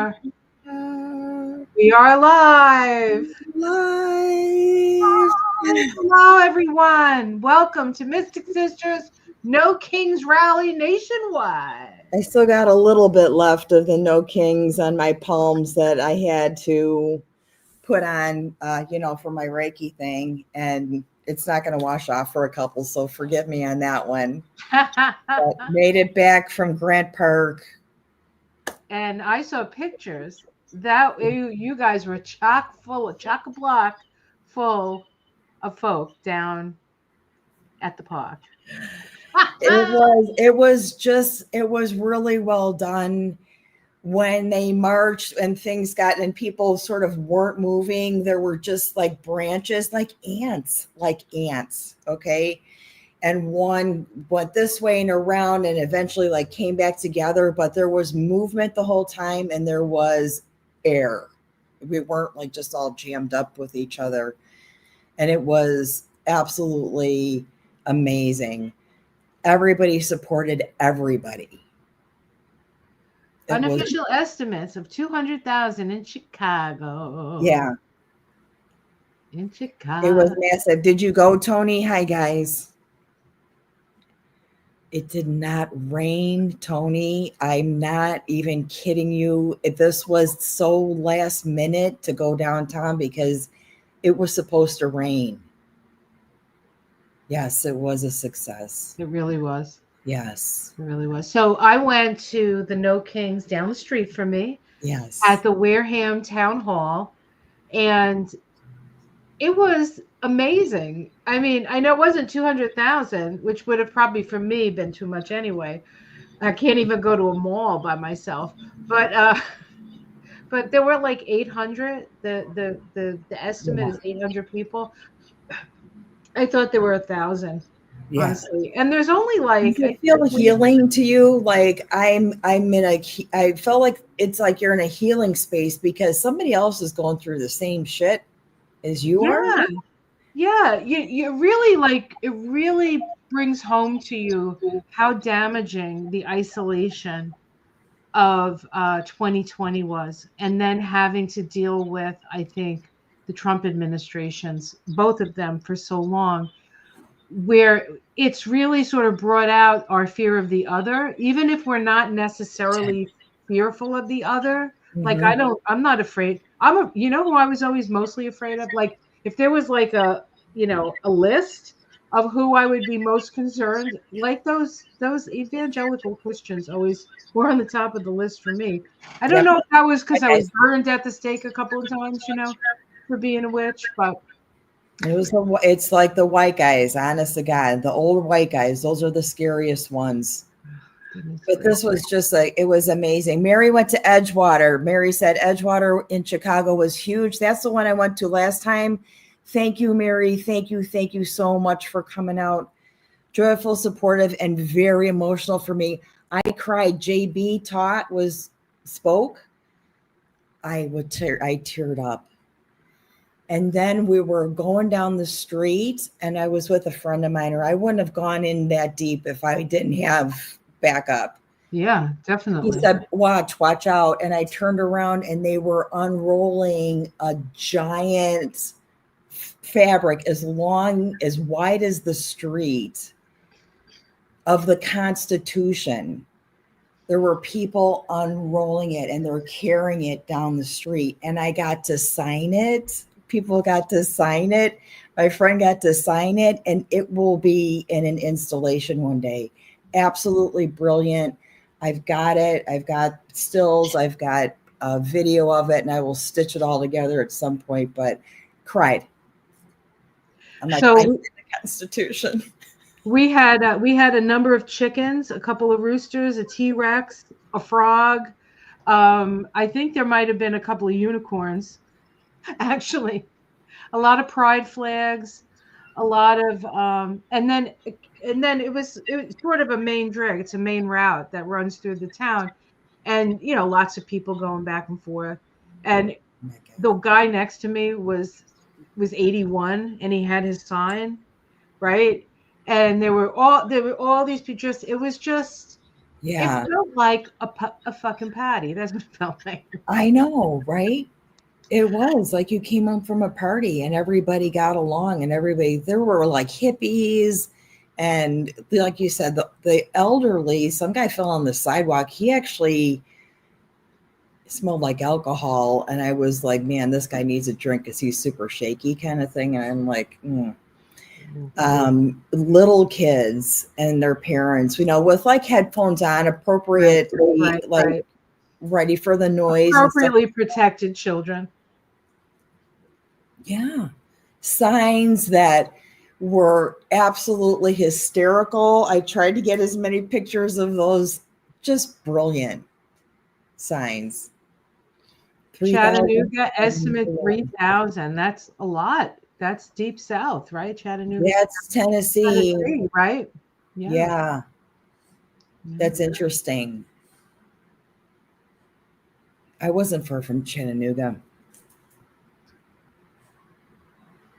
are. We are live. Live. Hello, everyone. Welcome to Mystic Sisters No Kings Rally Nationwide. I still got a little bit left of the No Kings on my palms that I had to put on, for my Reiki thing. And it's not going to wash off for a couple, so forgive me on that one. But made it back from Grant Park. And I saw pictures that you guys were chock-a-block full of folk down at the park. It was really well done. When they marched and things got and people sort of weren't moving, there were just like branches, like ants. Okay. And one went this way and around and eventually like came back together, but there was movement the whole time and there was air. We weren't like just all jammed up with each other. And it was absolutely amazing. Everybody supported everybody. Unofficial estimates of 200,000 in Chicago. Yeah. In Chicago. It was massive. Did you go, Tony? Hi, guys. It did not rain, Tony. I'm not even kidding you. This was so last minute to go downtown because it was supposed to rain. Yes, it was a success. It really was. Yes. It really was. So I went to the No Kings down the street from me. Yes. At the Wareham Town Hall. And it was amazing. I mean, I know it wasn't 200,000, which would have probably for me been too much anyway. I can't even go to a mall by myself. But there were like 800. The estimate is 800 people. I thought there were 1,000. Yeah. Honestly. And there's only like Does it feel healing to you? Like I felt like it's like you're in a healing space because somebody else is going through the same shit as you are. Yeah. You really like it really brings home to you how damaging the isolation of 2020 was, and then having to deal with, I think, the Trump administrations, both of them for so long, where it's really sort of brought out our fear of the other, even if we're not necessarily fearful of the other. Like I'm not afraid. You know who I was always mostly afraid of? Like if there was like a list of who I would be most concerned, like those evangelical Christians always were on the top of the list for me. I don't know if that was because I was burned at the stake a couple of times, for being a witch, but it's like the white guys, honest to God, the old white guys, those are the scariest ones. But this was just it was amazing. Mary went to Edgewater. Mary said Edgewater in Chicago was huge. That's the one I went to last time. Thank you, Mary. Thank you so much for coming out. Joyful, supportive, and very emotional for me. I cried. JB spoke. I teared up. And then we were going down the street and I was with a friend of mine, or I wouldn't have gone in that deep if I didn't have backup. Yeah, definitely. He said, watch out. And I turned around and they were unrolling a giant fabric as wide as the street of the Constitution. There were people unrolling it and they're carrying it down the street. And I got to sign it. People got to sign it. My friend got to sign it, and it will be in an installation one day. Absolutely brilliant. I've got it. I've got stills. I've got a video of it, and I will stitch it all together at some point, but cried. I'm like, I did the Constitution. We had a number of chickens, a couple of roosters, a T-Rex, a frog. I think there might have been a couple of unicorns. Actually, a lot of pride flags, a lot of and then it was sort of a main drag. It's a main route that runs through the town, and lots of people going back and forth. And the guy next to me was 81 and he had his sign, right? And there were all these pictures. It was just It Yeah. felt like a fucking patty. That's what it felt like. I know, right? It was like you came home from a party and everybody got along and everybody, there were like hippies and like you said, the elderly, some guy fell on the sidewalk. He actually smelled like alcohol. And I was like, man, this guy needs a drink because he's super shaky kind of thing. And I'm like, little kids and their parents, with like headphones on, appropriately, Right. ready for the noise and stuff. Appropriately protected children. Yeah. Signs that were absolutely hysterical. I tried to get as many pictures of those. Just brilliant signs. 3,000. Chattanooga estimate 3,000. That's a lot. That's deep south, right? Chattanooga, That's Tennessee. Tennessee, right? Yeah. That's interesting. I wasn't far from Chattanooga.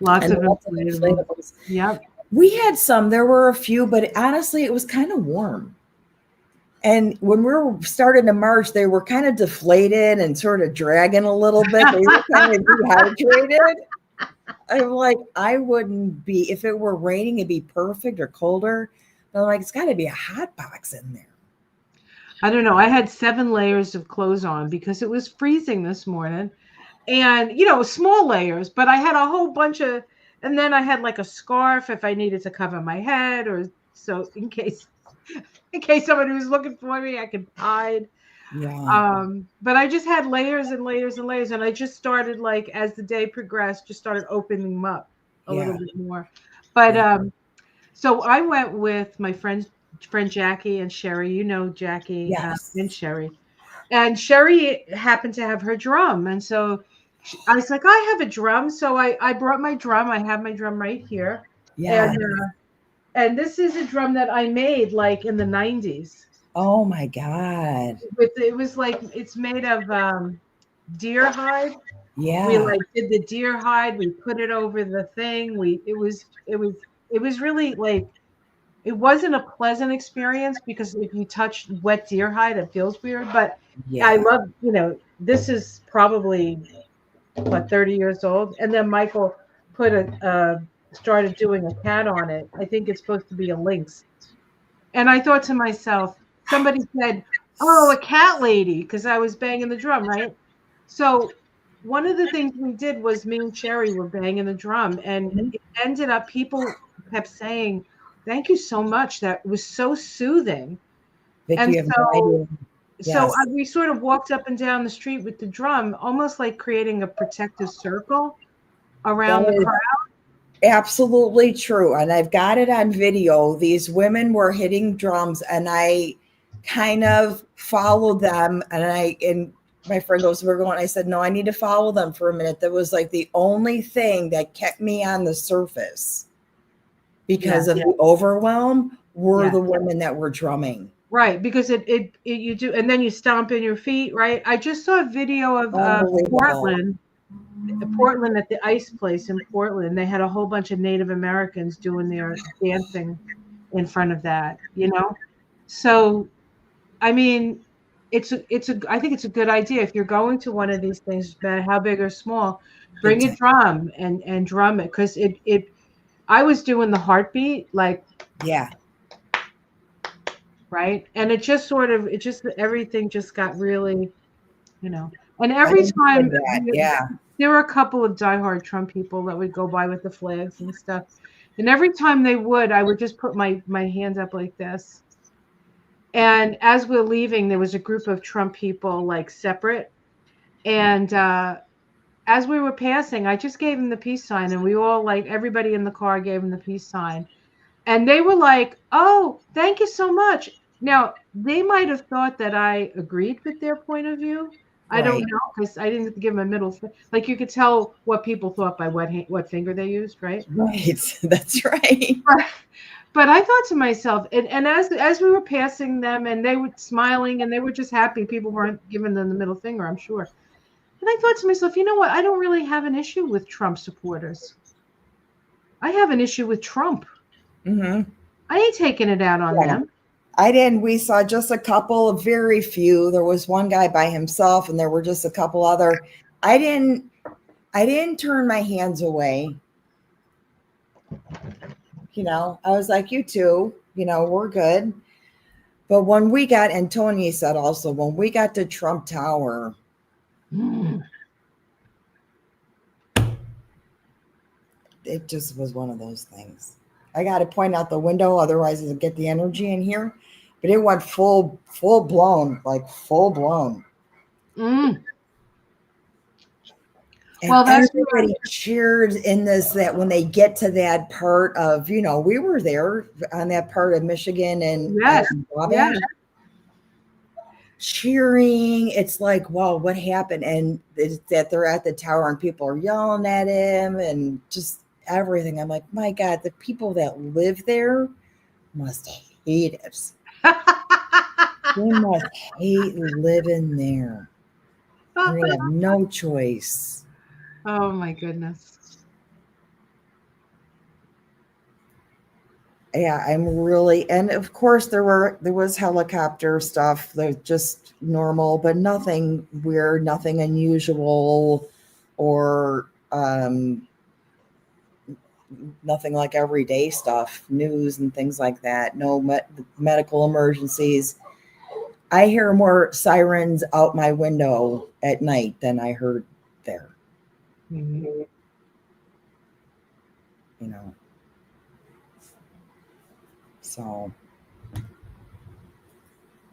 Lots of inflatables. inflatables. Yep. We had some. There were a few, but honestly, it was kind of warm. And when we were starting to march, they were kind of deflated and sort of dragging a little bit. They were kind of dehydrated. I'm like, I wouldn't be, if it were raining, it'd be perfect or colder. But I'm like, it's got to be a hot box in there. I don't know. I had 7 layers of clothes on because it was freezing this morning. And, small layers, but I had a whole bunch of, and then I had like a scarf if I needed to cover my head, or so in case somebody was looking for me, I could hide. Yeah. But I just had layers and layers and layers, and I just started, like, as the day progressed, just started opening them up a little bit more. But so I went with my friend Jackie and Sherry. Jackie and Sherry. And Sherry happened to have her drum. And so I was like, I have a drum. So I brought my drum. I have my drum right here. Yeah. And this is a drum that I made like in the 90s. Oh my God. It was like, it's made of deer hide. Yeah. We like did the deer hide. We put it over the thing. It was really like, it wasn't a pleasant experience because if you touch wet deer hide, it feels weird. But I love, this is probably 30 years old. And then Michael started doing a cat on it. I think it's supposed to be a lynx. And I thought to myself, somebody said, "Oh, a cat lady," because I was banging the drum, right? So one of the things we did was me and Sherry were banging the drum, and it ended up, people kept saying, "Thank you so much. That was so soothing." And so we sort of walked up and down the street with the drum, almost like creating a protective circle around the crowd. Absolutely true. And I've got it on video. These women were hitting drums and I kind of followed them. And my friend goes, we're going. I said, no, I need to follow them for a minute. That was like the only thing that kept me on the surface because of the overwhelm were the women that were drumming. Right, because it you do, and then you stomp in your feet, right? I just saw a video of Portland at the ice place in Portland. They had a whole bunch of Native Americans doing their dancing in front of that, So, I mean, I think it's a good idea if you're going to one of these things, no matter how big or small, bring a drum and drum it, because I was doing the heartbeat, like, right, and everything just got really, and every time there were a couple of diehard Trump people that would go by with the flags and stuff, and every time I would just put my hands up like this. And as we're leaving, there was a group of Trump people, like, separate, and as we were passing, I just gave him the peace sign, and we all, like, everybody in the car gave him the peace sign. And they were like, "Oh, thank you so much." Now, they might have thought that I agreed with their point of view. I don't know, because I didn't give them a middle. Like, you could tell what people thought by what finger they used, right? Right, that's right. But I thought to myself, and as we were passing them, and they were smiling, and they were just happy people weren't giving them the middle finger, I'm sure. And I thought to myself, you know what? I don't really have an issue with Trump supporters. I have an issue with Trump. Mm-hmm. I ain't taking it out on them. I didn't. We saw just a couple, very few. There was one guy by himself, and there were just a couple other. I didn't turn my hands away. You know, I was like, you two, you know, we're good. But when we got, and Tony said also, when we got to Trump Tower, it just was one of those things. I got to point out the window, otherwise it'll get the energy in here. But it went full blown, like full blown. Mm. And Well, that's everybody cheered in this, that when they get to that part of, you know, we were there on that part of Michigan and yes, Wabash, cheering. It's like, wow, what happened? And it's that they're at the tower and people are yelling at him and just everything. I'm like, my God, the people that live there must hate it. They must hate living there. They have no choice. Oh my goodness. Yeah, I'm really, and of course there was helicopter stuff, they're just normal, but nothing weird, nothing unusual, or nothing like everyday stuff, news and things like that. No medical emergencies. I hear more sirens out my window at night than I heard there. Mm-hmm. You know. So.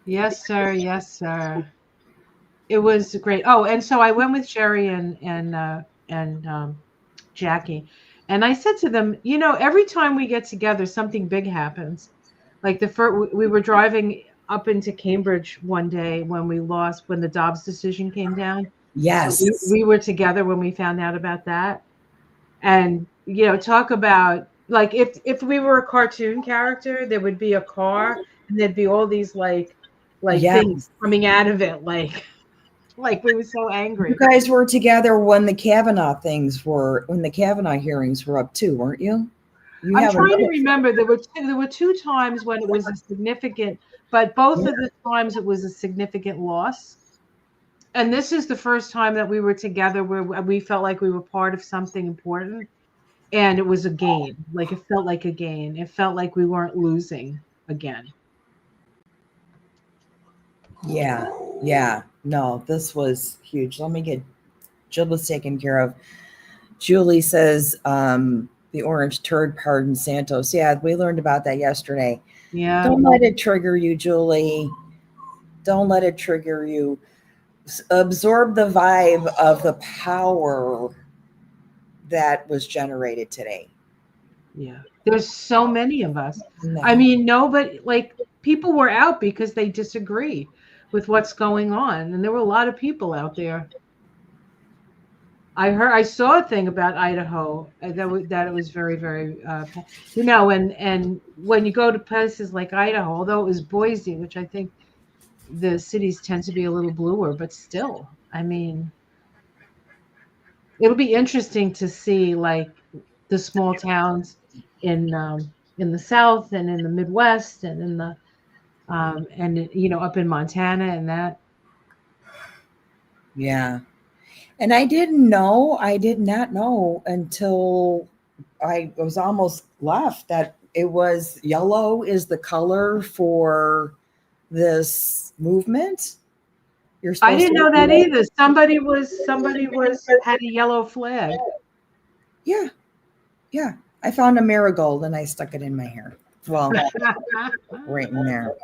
Yes, sir. Yes, sir. It was great. Oh, and so I went with Sherry and Jackie, and I said to them, you know, every time we get together, something big happens. Like the first, we were driving up into Cambridge one day when the Dobbs decision came down. Yes. So we were together when we found out about that. And, you know, talk about like if we were a cartoon character, there would be a car and there'd be all these like Yes. things coming out of it, like we were so angry. You guys were together when the Kavanaugh hearings were up too, weren't you? I'm trying to remember. There were two times when it was a significant, but both of the times it was a significant loss. And this is the first time that we were together where we felt like we were part of something important, and it was a gain. Like it felt like a gain. It felt like we weren't losing again. Yeah. No, this was huge. Let me get Jill's taken care of. Julie says the orange turd pardoned Santos. Yeah, we learned about that yesterday. Yeah. Don't let it trigger you, Julie. Don't let it trigger you. Absorb the vibe of the power that was generated today. Yeah. There's so many of us. No. I mean, nobody, like people were out because they disagree with what's going on. And there were a lot of people out there. I saw a thing about Idaho that it was very, very, you know, and when you go to places like Idaho, although it was Boise, which I think the cities tend to be a little bluer, but still, I mean, it'll be interesting to see like the small towns in the South and in the Midwest and in the and you know up in Montana and that. Yeah. And I did not know until I was almost left that it was yellow is the color for this movement. I didn't know that either. Somebody had a yellow flag. Yeah. I found a marigold and I stuck it in my hair. Well, right in there.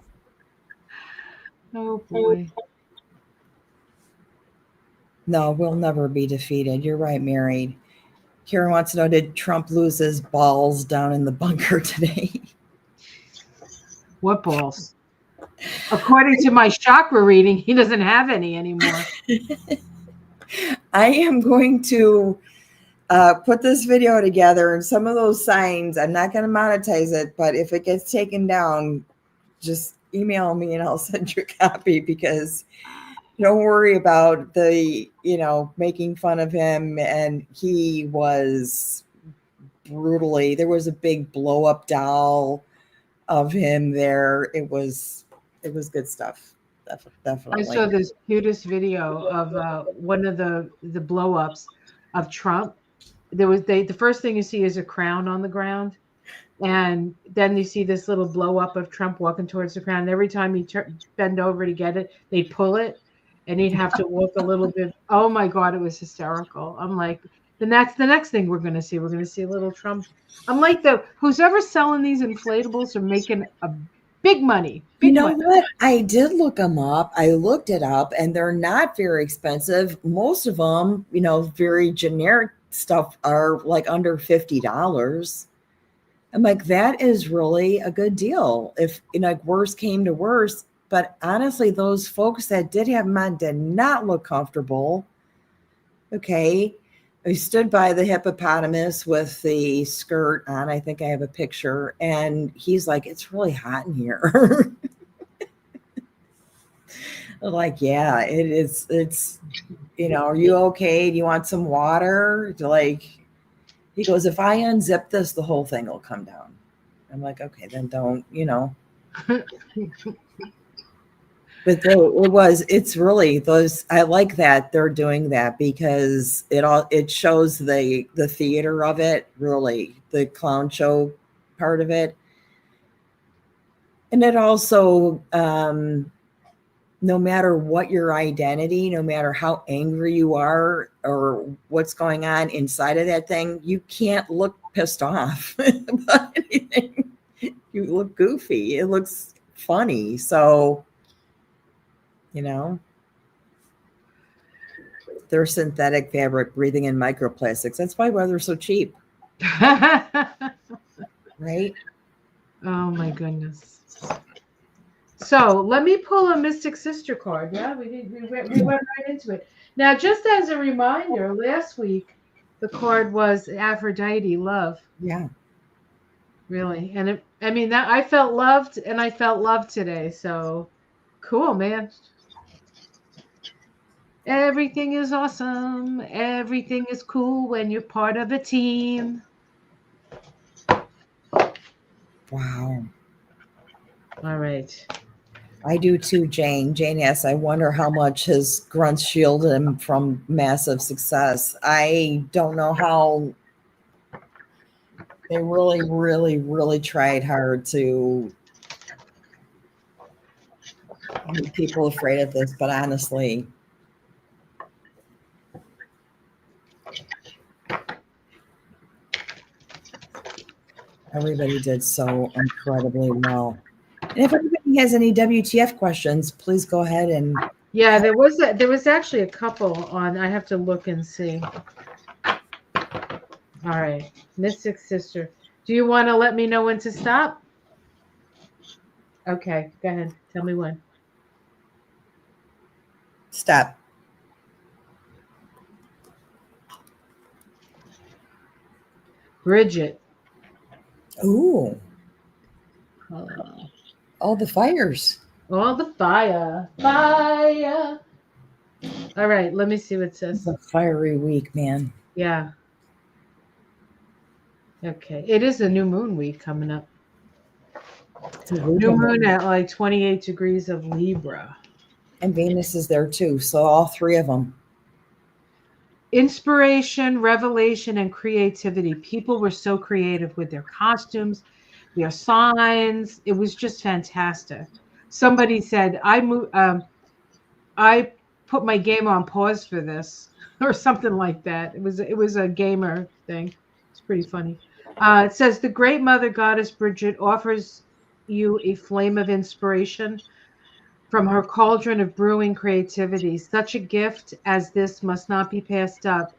Oh boy. No, we'll never be defeated. You're right, Mary. Karen wants to know, did Trump lose his balls down in the bunker today? What balls? According to my chakra reading, he doesn't have any anymore. I am going to put this video together and some of those signs. I'm not going to monetize it, but if it gets taken down, just email me and I'll send you a copy, because don't worry about the, making fun of him. And he was brutally, there was a big blow up doll of him there. It was good stuff. I Definitely. saw this cutest video of one of the blow ups of Trump. The first thing you see is a crown on the ground, and then you see this little blow up of Trump walking towards the crown. And every time he bend over to get it, they pull it, and he'd have to walk a little bit. Oh my God, it was hysterical. I'm like, then that's the next thing we're going to see. We're going to see little Trump. I'm like, who's ever selling these inflatables are making a big money, You big know money. what? I did look them up. I looked it up, and they're not very expensive. Most of them, very generic stuff are like under $50. I'm like, that is really a good deal. If like worst came to worst, but honestly, those folks that did have them on did not look comfortable. Okay. I stood by the hippopotamus with the skirt on. I think I have a picture, and he's like, it's really hot in here. Like, yeah, it is. It's, are you okay? Do you want some water? Like, he goes, if I unzip this, the whole thing will come down. I'm like, okay, then don't, But it's really those, I like that they're doing that because it shows the theater of it, really, the clown show part of it. And it also, no matter what your identity, no matter how angry you are or what's going on inside of that thing, you can't look pissed off about anything. You look goofy. It looks funny. So, they're synthetic fabric breathing in microplastics. That's why they're so cheap. Right? Oh my goodness. So let me pull a Mystic Sister card. Yeah, we went right into it. Now, just as a reminder, last week the card was Aphrodite, love. Yeah. Really. And that I felt loved, and I felt loved today. So cool, man. Everything is awesome. Everything is cool when you're part of a team. Wow. All right. I do too, Jane. Jane asks, I wonder how much his grunts shielded him from massive success. I don't know how. They really, really, really tried hard to make people afraid of this, but honestly, everybody did so incredibly well. And if anybody has any WTF questions, please go ahead and. Yeah, there was actually a couple on. I have to look and see. All right, Mystic Sister. Do you want to let me know when to stop? Okay, go ahead. Tell me when. Stop. Bridget. Ooh. All the fires. All the fire. Fire. All right, let me see what it says. It's a fiery week, man. Yeah. Okay. It is a new moon week coming up. New moon at like 28 degrees of Libra. And Venus is there too. So all three of them. Inspiration, revelation, and creativity. People were so creative with their costumes, their signs. It was just fantastic. Somebody said, I put my game on pause for this, or something like that. It was a gamer thing. It's pretty funny. It says the great mother goddess Bridget offers you a flame of inspiration from her cauldron of brewing creativity. Such a gift as this must not be passed up.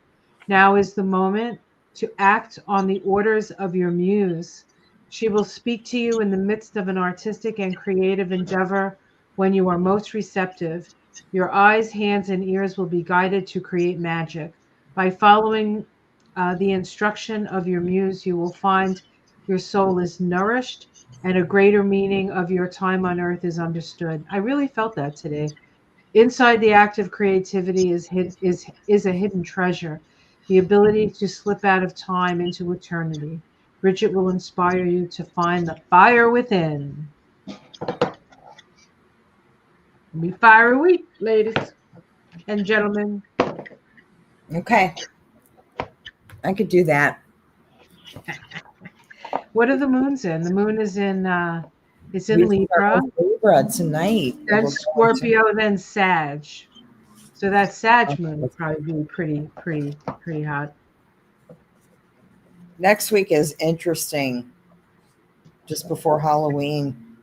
Now is the moment to act on the orders of your muse. She will speak to you in the midst of an artistic and creative endeavor when you are most receptive. Your eyes, hands, and ears will be guided to create magic. By following the instruction of your muse, you will find your soul is nourished and a greater meaning of your time on earth is understood. I really felt that today. Inside the act of creativity is a hidden treasure, the ability to slip out of time into eternity. Bridget will inspire you to find the fire within. Be fire week, ladies and gentlemen. Okay. I could do that. What are the moons in? The moon is in it's in Libra. Libra tonight. Then Scorpio, then Sag. So that Sag moon would probably be pretty hot. Next week is interesting. Just before Halloween.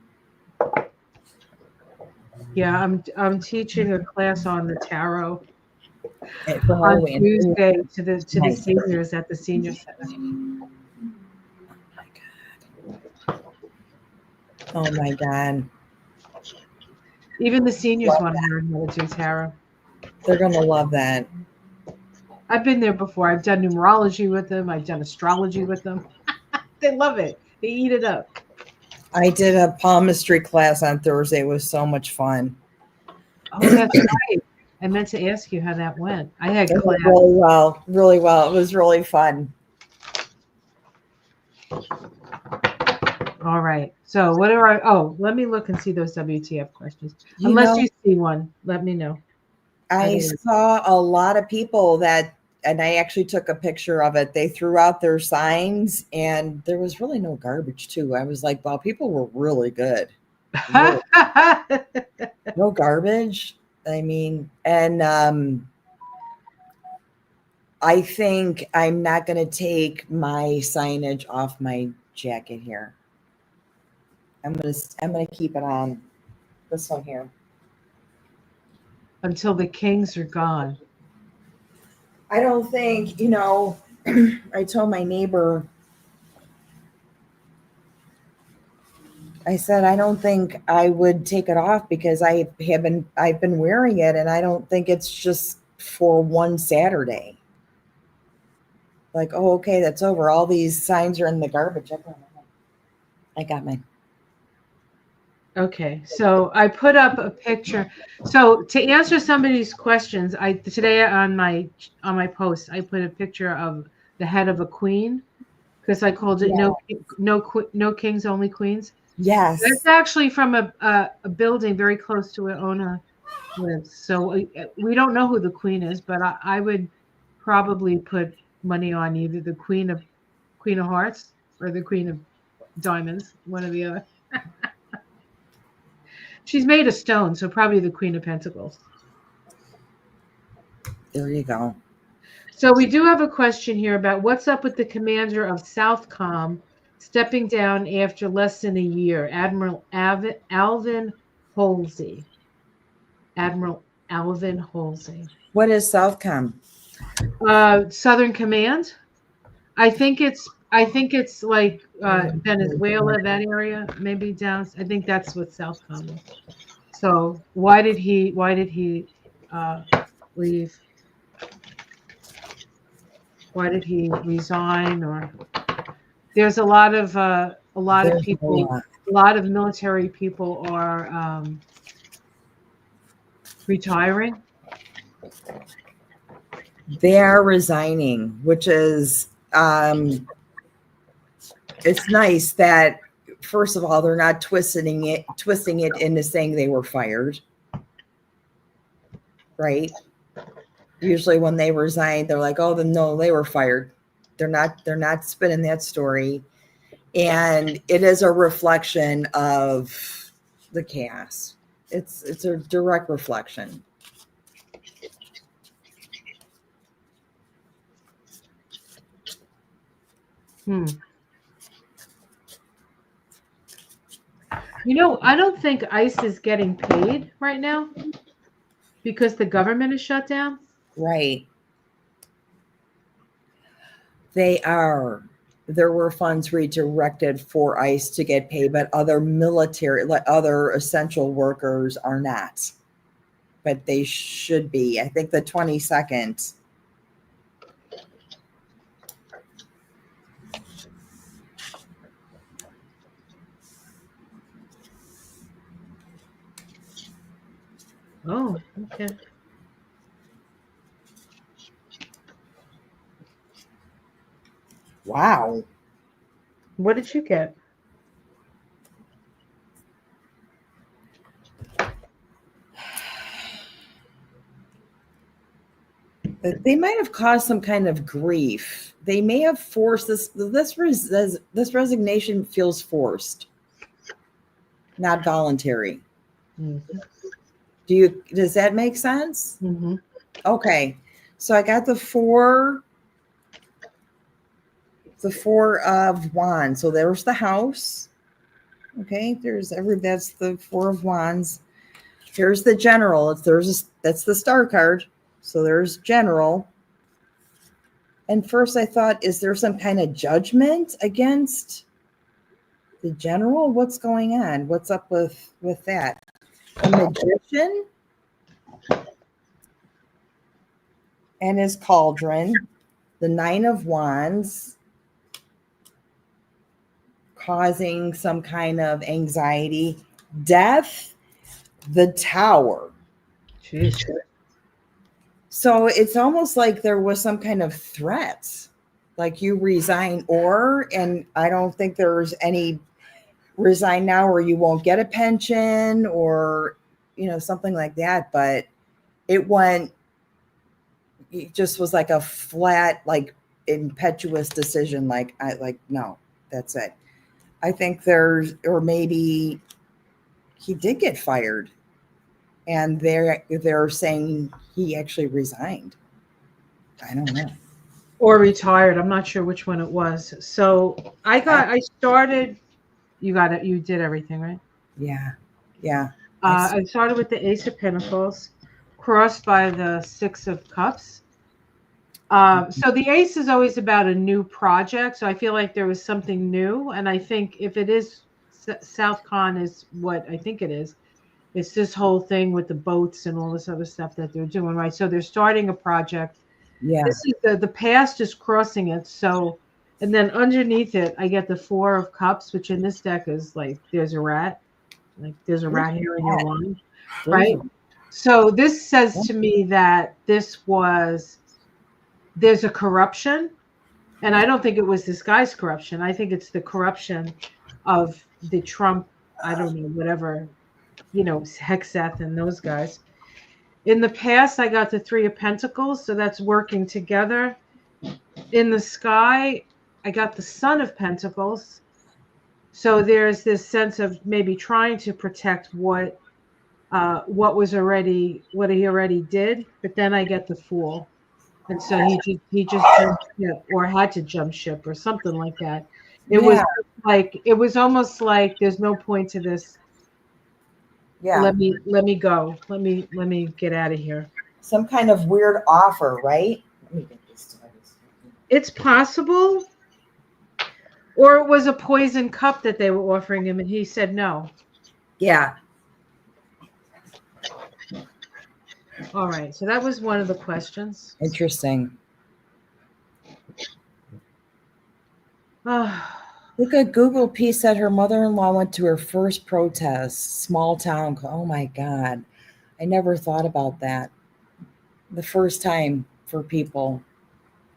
Yeah, I'm teaching a class on the tarot For on Halloween. Tuesday to the Nice. seniors at the senior center. Oh my God. Even the seniors want to learn how to do tarot. They're gonna love that. I've been there before. I've done numerology with them. I've done astrology with them. They love it. They eat it up. I did a palmistry class on Thursday. It was so much fun. Oh, that's right. I meant to ask you how that went. I had class. Really well. Really well. It was really fun. All right. So what are I? Oh, let me look and see those WTF questions. Unless you see one, let me know. I saw a lot of people that, and I actually took a picture of it. They threw out their signs, and there was really no garbage too. I was like, wow, people were really good. Really. No garbage. I mean, and I think I'm not going to take my signage off my jacket here. I'm gonna keep it on this one here until the kings are gone. I don't think, I told my neighbor, I said, I don't think I would take it off because I've been wearing it, and I don't think it's just for one Saturday. Like, oh, okay, that's over. All these signs are in the garbage. I got mine. Okay, so I put up a picture. So to answer somebody's questions, today on my post, I put a picture of the head of a queen because I called it no kings, only queens. Yes, it's actually from a building very close to where Ona lives. So we don't know who the queen is, but I would probably put money on either the Queen of Hearts or the Queen of Diamonds, one or the other. She's made of stone, so probably the Queen of Pentacles. There you go. So we do have a question here about what's up with the commander of Southcom stepping down after less than a year, Admiral Alvin Halsey. Admiral Alvin Halsey. What is Southcom? Southern Command. I think it's like Venezuela, that area, maybe down. I think that's what Southcom is. So why did he leave? Why did he resign? Or there's a lot of people, a lot of military people are retiring. They are resigning, which is it's nice that, first of all, they're not twisting it into saying they were fired. Right? Usually when they resign, they're like, oh, no, they were fired. They're not spinning that story. And it is a reflection of the chaos. It's a direct reflection. I don't think ICE is getting paid right now because the government is shut down. Right. They are. There were funds redirected for ICE to get paid, but other military, like other essential workers are not. But they should be. I think the 22nd. Oh, okay. Wow. What did you get? They might have caused some kind of grief. They may have forced this resignation feels forced, not voluntary. Mm-hmm. Does that make sense? Mm-hmm. Okay. So I got the four of wands. So there's the house. Okay, that's the four of wands. Here's the general. That's the star card. So there's general. And first I thought, is there some kind of judgment against the general? What's going on? What's up with that? A magician and his cauldron, the 9 of wands, causing some kind of anxiety, death, the tower. Jeez. So it's almost like there was some kind of threat, like you resign and I don't think there's any resign now or you won't get a pension or, something like that. But it just was like a flat, like impetuous decision. No, that's it. I think or maybe he did get fired and they're saying he actually resigned. I don't know. Or retired. I'm not sure which one it was. So I started, you got it. You did everything, right? Yeah. Yeah. I started with the Ace of Pentacles, crossed by the Six of Cups. So the Ace is always about a new project. So I feel like there was something new. And I think if it is South Con is what I think it is, it's this whole thing with the boats and all this other stuff that they're doing, right? So they're starting a project. Yeah. This is the past is crossing it. So, and then underneath it, I get the Four of Cups, which in this deck is like there's a rat. Like there's a rat here in your line, right? So this says to me that there's a corruption, and I don't think it was this guy's corruption. I think it's the corruption of the Trump, I don't know, whatever, Hexath and those guys. In the past, I got the Three of Pentacles, so that's working together. In the sky, I got the Son of Pentacles. So there's this sense of maybe trying to protect what he already did, but then I get the Fool, and so he just jumped ship or had to jump ship or something like that. It was almost like there's no point to this. Yeah. Let me go. Let me get out of here. Some kind of weird offer, right? Let me get this. It's possible. Or it was a poison cup that they were offering him and he said no. Yeah. All right. So that was one of the questions. Interesting. Oh. Look at Google P said her mother-in-law went to her first protest, small town. Oh my God. I never thought about that. The first time for people.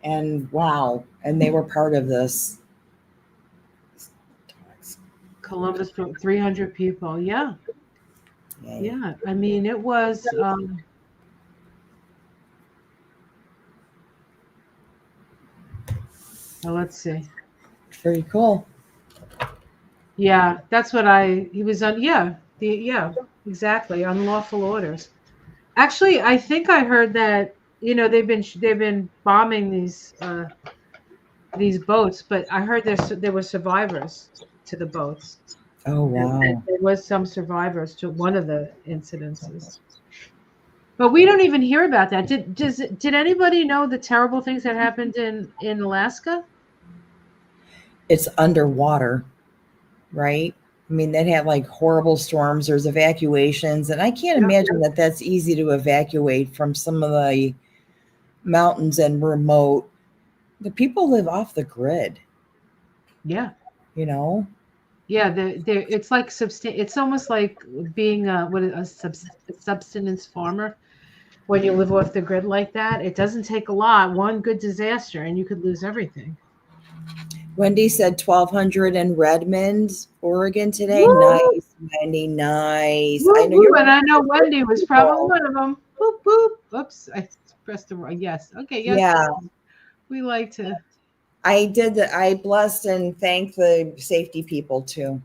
And wow. And they were part of this. Columbus, 300 people. Yeah. Yay. Yeah. I mean, it was. Well, let's see. Pretty cool. Yeah, that's what he was on. Yeah. Exactly. Unlawful orders. Actually, I think I heard that, they've been bombing these boats, but I heard there were survivors to the boats. Oh, wow. There was some survivors to one of the incidences. But we don't even hear about that. Did anybody know the terrible things that happened in Alaska? It's underwater, right? I mean, that had like horrible storms. There's evacuations, and I can't imagine that that's easy to evacuate from some of the mountains and remote. The people live off the grid. Yeah. Yeah, it's like it's almost like being a subsistence farmer. When you live off the grid like that, it doesn't take a lot. One good disaster, and you could lose everything. Wendy said 1200 in Redmond, Oregon today. Woo! Nice, Wendy. Nice. Woo I know woo! you're And one I of know the good Wendy was probably people. one of them. Boop boop. Oops, I pressed the wrong. Yes. Okay. Yes. Yeah, We like to. I did. I blessed and thanked the safety people too,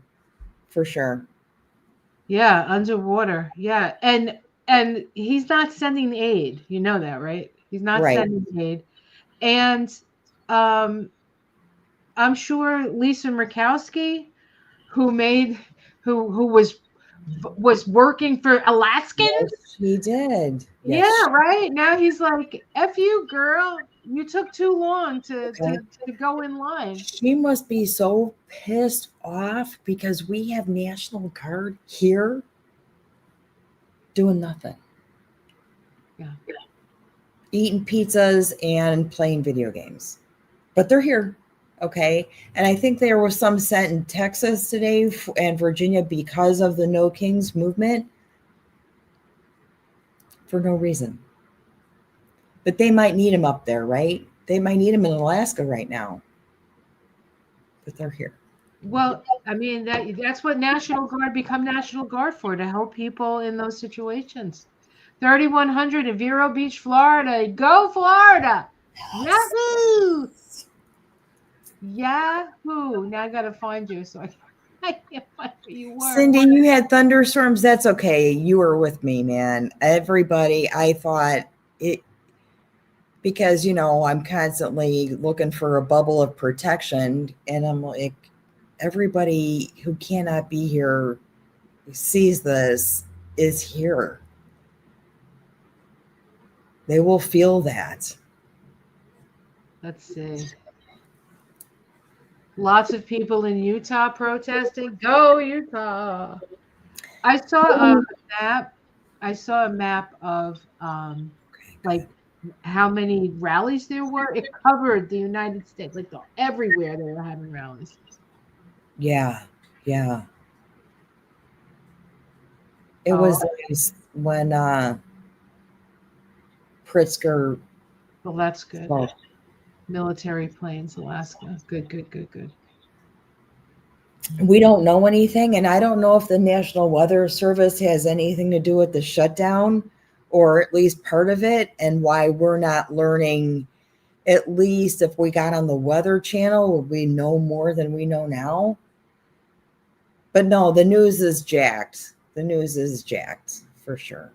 for sure. Yeah, underwater. Yeah, and he's not sending aid. You know that, right? He's not Right. sending aid. And um, I'm sure Lisa Murkowski, who made who was working for Alaskans. Yes, she did. Yeah, Yes. right. Now he's like, "F you, girl. You took too long Okay. to go in line." She must be so pissed off because we have National Guard here doing nothing, Yeah. eating pizzas and playing video games. But they're here. Okay. And I think there was some sent in Texas today and Virginia because of the No Kings movement for no reason. But they might need them up there, right? They might need them in Alaska right now, but they're here. Well, I mean that's what National Guard become National Guard for, to help people in those situations. 3100 in Vero Beach, Florida. Go Florida! Yes. Yahoo! Yahoo! Now I gotta find you, so I can't find where you were. Cindy, you had thunderstorms. That's okay. You were with me, man. Everybody, I thought it because I'm constantly looking for a bubble of protection, and I'm like, everybody who cannot be here sees this is here. They will feel that. Let's see. Lots of people in Utah protesting. Go Utah! I saw a map. I saw a map of like how many rallies there were. It covered the United States, like everywhere they were having rallies. Yeah, yeah. It Oh, was nice when Pritzker well, that's good. spoke. Military planes, Alaska. Good, good, good, good. We don't know anything, and I don't know if the National Weather Service has anything to do with the shutdown, or at least part of it, and why we're not learning. At least if we got on the Weather Channel, would we know more than we know now? But no, the news is jacked. The news is jacked for sure.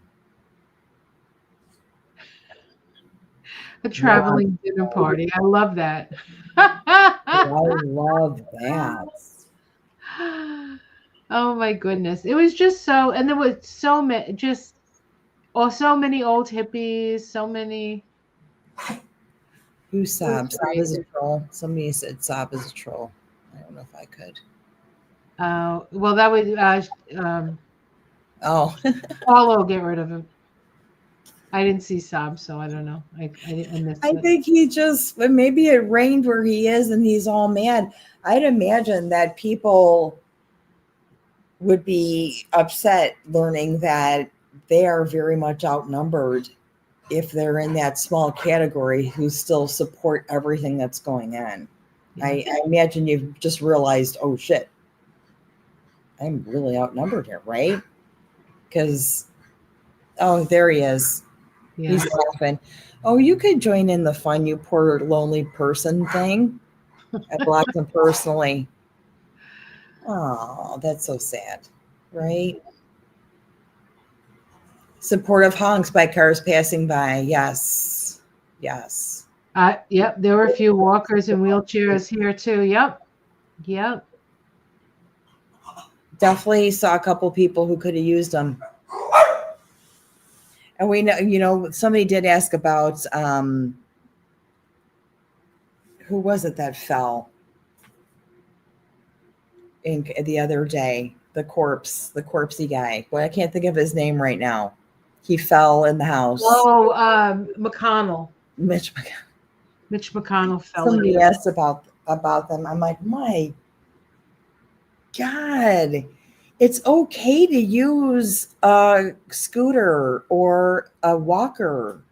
A Yeah, traveling dinner party. I love that. I love that. Oh my goodness. It was just so, and there was so many, just, oh, so many old hippies, so many. Who's It was Sob? Sob is great. a troll. Somebody said Sob is a troll. I don't know if I could. Well, that would, Oh, Paulo get rid of him. I didn't see Sob, so I don't know. I missed I it. think he just, maybe it rained where he is and he's all mad. I'd imagine that people would be upset learning that they are very much outnumbered if they're in that small category who still support everything that's going on. Yeah. I imagine you've just realized, oh shit, I'm really outnumbered here, right? Because, oh, there he is. Yeah. He's laughing. Oh, you could join in the fun, you poor lonely person thing. I blocked him personally. Oh, that's so sad, right? Supportive honks by cars passing by. Yes. Yes. Yep. There were a few walkers and wheelchairs here too. Yep. Yep. Definitely saw a couple people who could have used them. And we know, somebody did ask about who was it that fell in the other day? The corpsey guy. Well, I can't think of his name right now. He fell in the house. Oh, McConnell. Mitch, Mitch McConnell fell somebody again. asked about them. I'm like, my God, it's okay to use a scooter or a walker.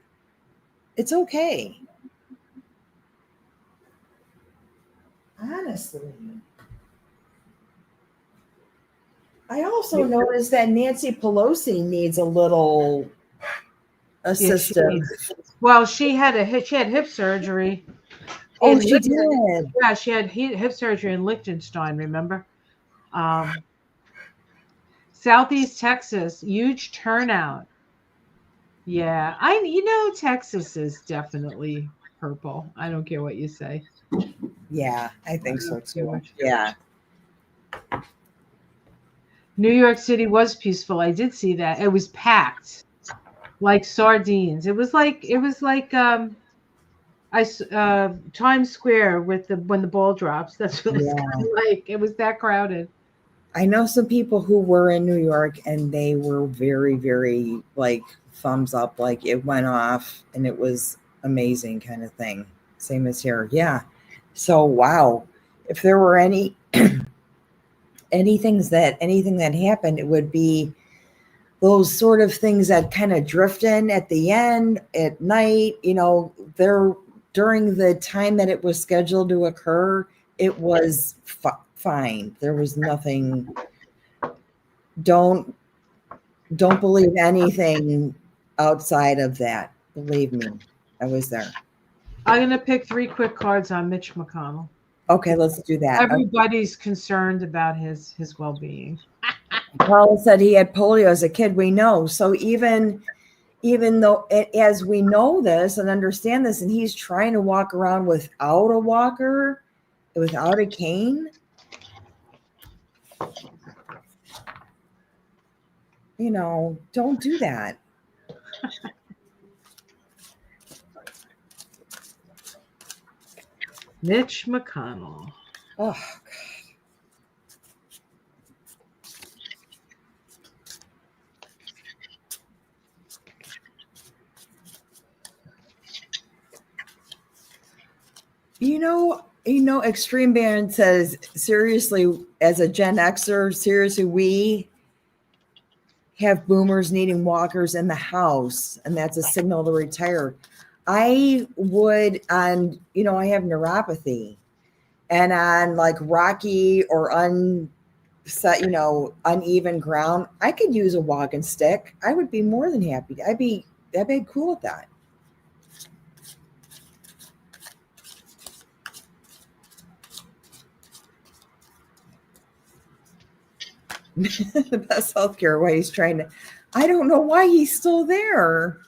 It's okay. Honestly. I also noticed that Nancy Pelosi needs a little Yeah, assistance. well, she had hip surgery Oh, in she Liechtenstein. did. Yeah, she had hip surgery in Liechtenstein. Remember, um, Southeast Texas, huge turnout. Yeah, Texas is definitely purple. I don't care what you say. Yeah, I I think don't so care too. what you- Yeah. New York City was peaceful. I did see that. It was packed like sardines. It was like Times Square with the when the ball drops. That's what it's Yeah. kind of like. It was that crowded. I know some people who were in New York and they were very, very like thumbs up, like it went off and it was amazing kind of thing. Same as here. Yeah. So wow. If there were anything that happened, it would be those sort of things that kind of drift in at the end at night, there during the time that it was scheduled to occur, it was fine. There was nothing. Don't don't believe anything outside of that. Believe me, I was there. I'm gonna pick three quick cards on Mitch McConnell. Okay, let's do that. Okay. Everybody's concerned about his well-being. Paul said he had polio as a kid. We know. So even though as we know this and understand this, and he's trying to walk around without a walker, without a cane, don't do that. Mitch McConnell. Oh, Extreme Band says, seriously, as a Gen Xer, seriously, we have boomers needing walkers in the house, and that's a signal to retire. I would, I have neuropathy, and on like rocky or uneven ground, I could use a walking stick. I would be more than happy. I'd be cool with that. The best healthcare way he's trying to. I don't know why he's still there.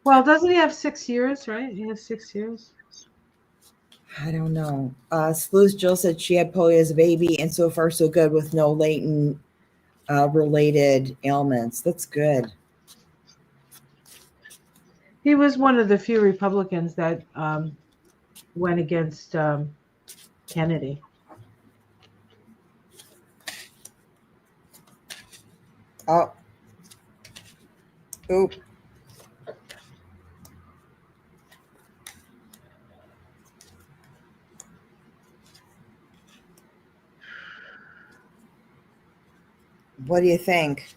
Well, doesn't he have 6 years, right? He has 6 years. I don't know. Sleuth Jill said she had polio as a baby, and so far so good with no latent related ailments. That's good. He was one of the few Republicans that went against Kennedy. Oh. Oop. What do you think?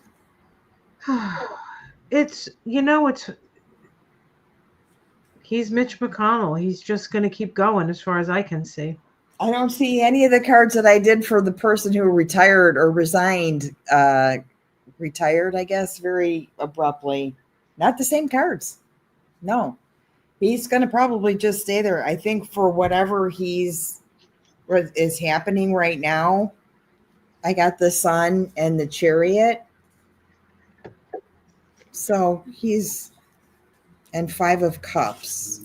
It's he's Mitch McConnell. He's just going to keep going as far as I can see. I don't see any of the cards that I did for the person who retired or resigned. Retired, I guess, very abruptly. Not the same cards. No. He's going to probably just stay there. I think for whatever is happening right now, I got the Sun and the Chariot. So he's and 5 of Cups.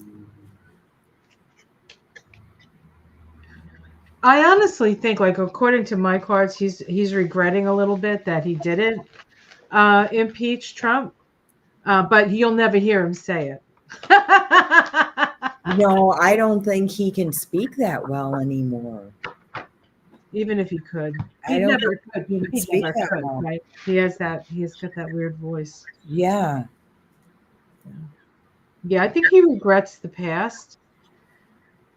I honestly think, like, according to my cards, he's regretting a little bit that he didn't impeach Trump, but you'll never hear him say it. No, I don't think he can speak that well anymore. Even if he could, I don't think he can speak that well. right? He's got that weird voice. Yeah. Yeah, I think he regrets the past.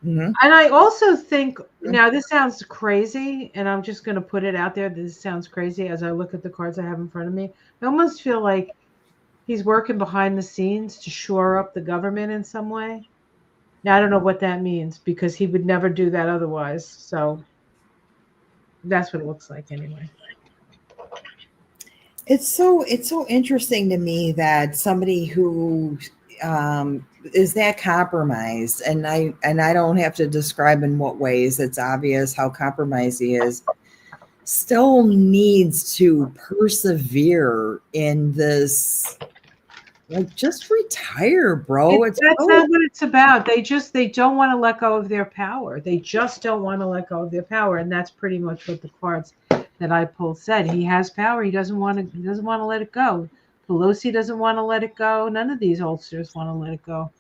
Mm-hmm. And I also think, now this sounds crazy, and I'm just going to put it out there. This sounds crazy as I look at the cards I have in front of me. I almost feel like he's working behind the scenes to shore up the government in some way. Now I don't know what that means because he would never do that otherwise. So that's what it looks like anyway. It's so interesting to me that somebody who is that compromised, and I don't have to describe in what ways. It's obvious how compromised he is. Still needs to persevere in this. Like, just retire, bro. It's That's so not what it's about. They don't want to let go of their power. They just don't want to let go of their power, and that's pretty much what the cards that I pulled said. He has power. He doesn't want to let it go. Pelosi doesn't want to let it go. None of these oldsters want to let it go.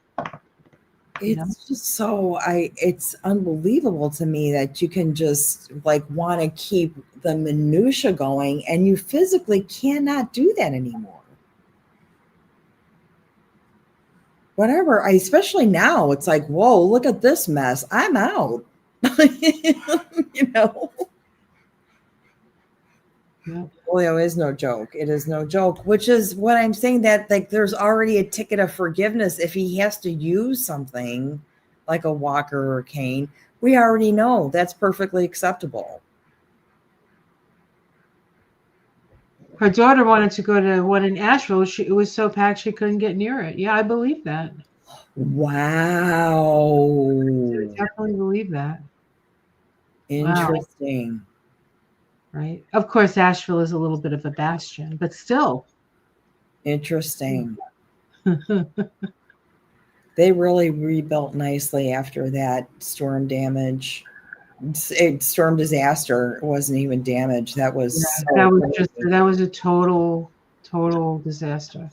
You know? it's just so it's unbelievable to me that you can just like want to keep the minutia going and you physically cannot do that anymore. Whatever. Especially now, it's like, whoa, look at this mess. I'm out. you know. Yeah. Polio is no joke. It is no joke, which is what I'm saying, that like there's already a ticket of forgiveness if he has to use something like a walker or a cane. We already know that's perfectly acceptable. Her daughter wanted to go to one in Asheville. It was so packed she couldn't get near it. Yeah, I believe that. I Wow. definitely believe that. Wow. Interesting. Right. Of course, Asheville is a little bit of a bastion, but still. Interesting. They really rebuilt nicely after that storm damage. Storm disaster. It wasn't even damage. That was Yeah, so crazy. that was a total disaster.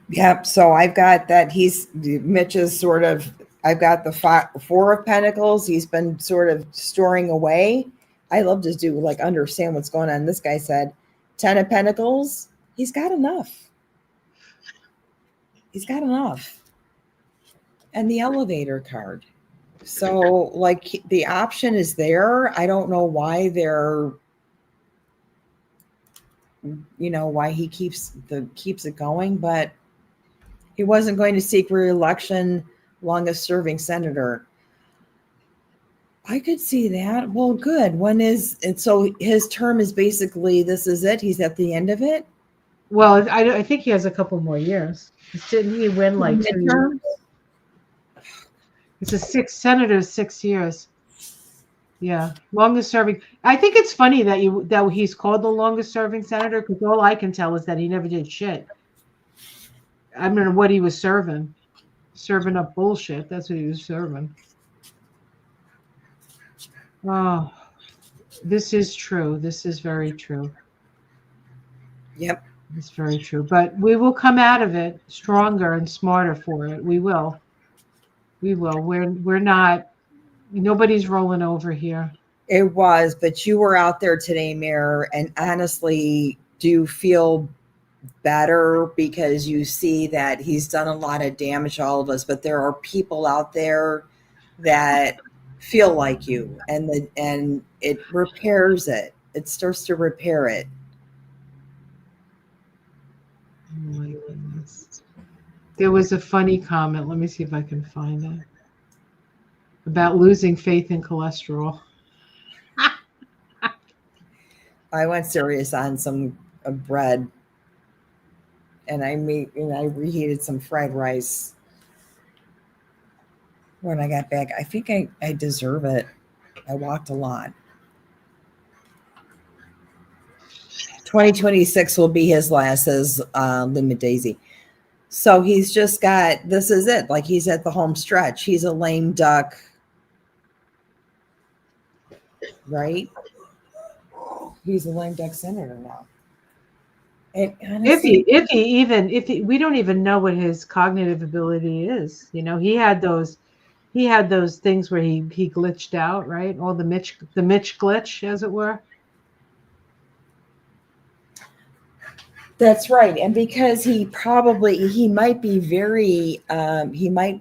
Yep. So I've got that. Mitch is sort of, I've got the four of pentacles. He's been sort of storing away. I love to do like understand what's going on. This guy said 10 of pentacles. He's got enough. He's got enough. And the elevator card. So like the option is there. I don't know why why he keeps it going, but he wasn't going to seek re-election, longest serving senator. I could see that. Well, good. And so his term is basically, this is it. He's at the end of it. Well, I think he has a couple more years. Didn't he win like 2 years? Midterm. It's a senator, 6 years. Yeah, longest serving. I think it's funny that he's called the longest serving senator because all I can tell is that he never did shit. I don't know what he was serving up bullshit. That's what he was serving. Oh, this is true. This is very true. Yep. It's very true. But we will come out of it stronger and smarter for it. We will. We will. We're not. Nobody's rolling over here. It was, but you were out there today, Mayor, and honestly, do you feel better because you see that he's done a lot of damage to all of us, but there are people out there that feel like you, and it repairs it. It starts to repair it. Oh my goodness. There was a funny comment. Let me see if I can find it. About losing faith in cholesterol. I went serious on some bread, and I reheated some fried rice when I got back. I think I deserve it. I walked a lot. 2026 will be his last, says Limit Daisy. So he's just got, this is it. Like he's at the home stretch. He's a lame duck, right? He's a lame duck senator now. And honestly, We don't even know what his cognitive ability is. You know, he had those things where he glitched out, right? All the Mitch glitch, as it were. that's right. And because he might be very, he might,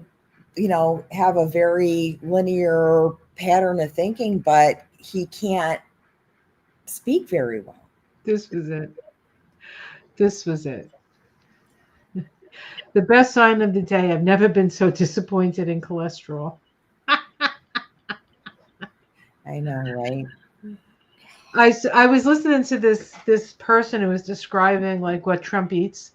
have a very linear pattern of thinking, but he can't speak very well. This was it. This was it. The best sign of the day. I've never been so disappointed in cholesterol. I know, right? I was listening to this person who was describing like what Trump eats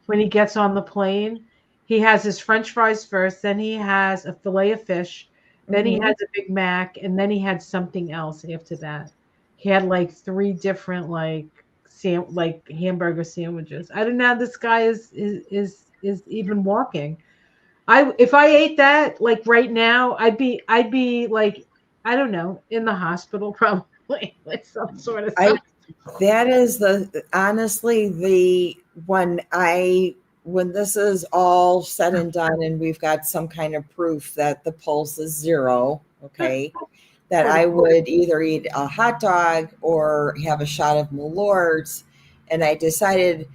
when he gets on the plane. He has his French fries first, then he has a fillet of fish, then he Hmm. has a Big Mac, and then he had something else after that. He had like three different like hamburger sandwiches. I don't know how this guy is even walking. I if I ate that like right now, I'd be like I don't know in the hospital probably with some sort of I something. that is the honestly the when this is all said and done and we've got some kind of proof that the pulse is zero, okay, that What a- I would either eat a hot dog or have a shot of Malort's. And I decided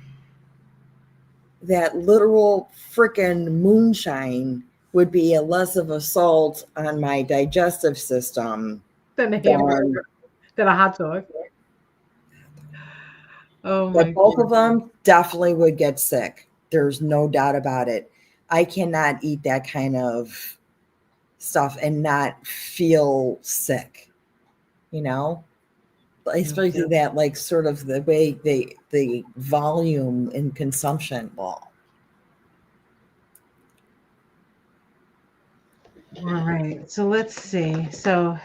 that literal freaking moonshine would be a less of assault on my digestive system than a than hamburger, than a hot dog. Oh but my both of god. them definitely would get sick. There's no doubt about it. I cannot eat that kind of stuff and not feel sick, you know? Especially that like sort of the way the volume and consumption. Well, All right. So let's see. So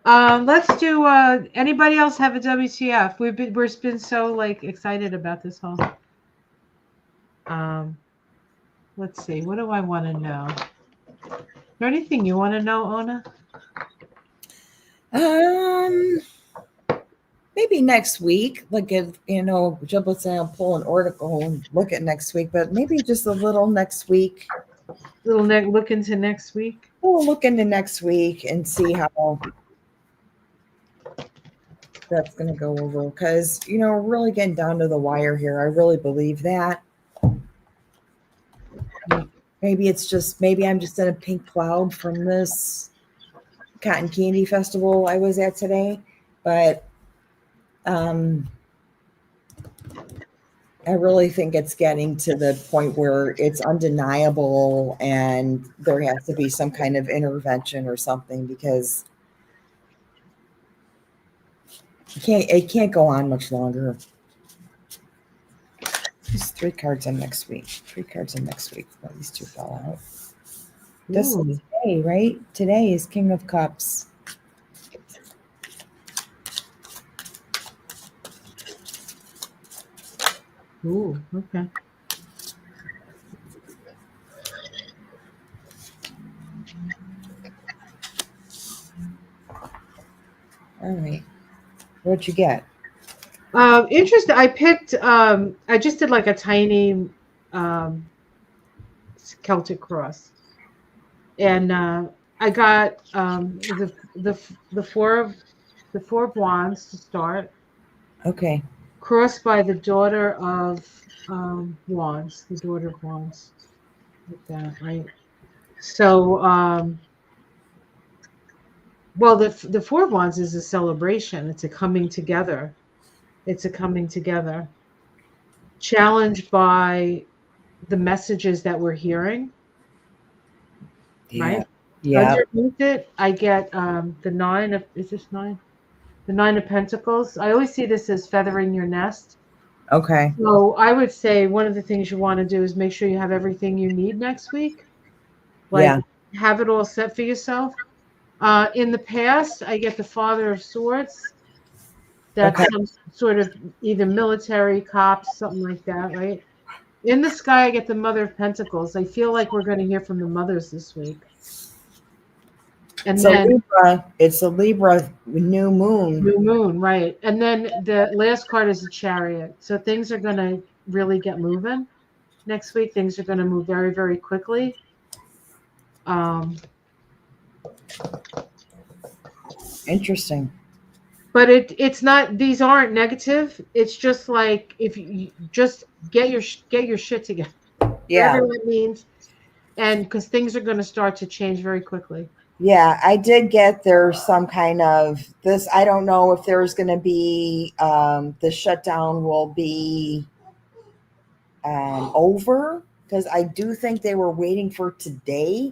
let's do anybody else have a WTF? We've been so like excited about this whole um let's see. What do I want to know? Is there anything you want to know, Ona? um maybe next week, like if let's say I'll pull an article and look at next week, but maybe just a little next week. Little look into next week. We'll look into next week and see how that's going to go over because we're really getting down to the wire here. I really believe that. Maybe I'm just in a pink cloud from this cotton candy festival I was at today, but I really think it's getting to the point where it's undeniable and there has to be some kind of intervention or something because it can't go on much longer. There's 3 cards in next week. 3 cards in next week. Well, these 2 fell out. This is today, right? Today is King of Cups. Ooh, okay. All right. What'd you get? Interesting. I picked. I just did like a tiny um, Celtic cross, and I got the four of wands to start, Okay. crossed by the daughter of wands, the daughter of wands, like that, right? So, well, the four of wands is a celebration. It's a coming together. It's a coming together, challenged by the messages that we're hearing, Yeah. right? Yeah. Underneath it, I get the nine of, is this nine? The nine of pentacles. I always see this as feathering your nest. Okay. So I would say one of the things you want to do is make sure you have everything you need next week. Like Yeah. have it all set for yourself. In the past, I get the Father of Swords. That's Okay. some sort of either military, cops, something like that, right? In the sky, I get the Mother of Pentacles. I feel like we're going to hear from the mothers this week. And then It's a Libra new moon. new moon, right? And then the last card is a Chariot. So things are going to really get moving next week. Things are going to move very, very quickly. Interesting. But it's not. These aren't negative. It's just like if you just get your shit together, Yeah. whatever that means, and because things are going to start to change very quickly. Yeah, I did get there's some kind of this. I don't know if there's going to be the shutdown will be over because I do think they were waiting for today,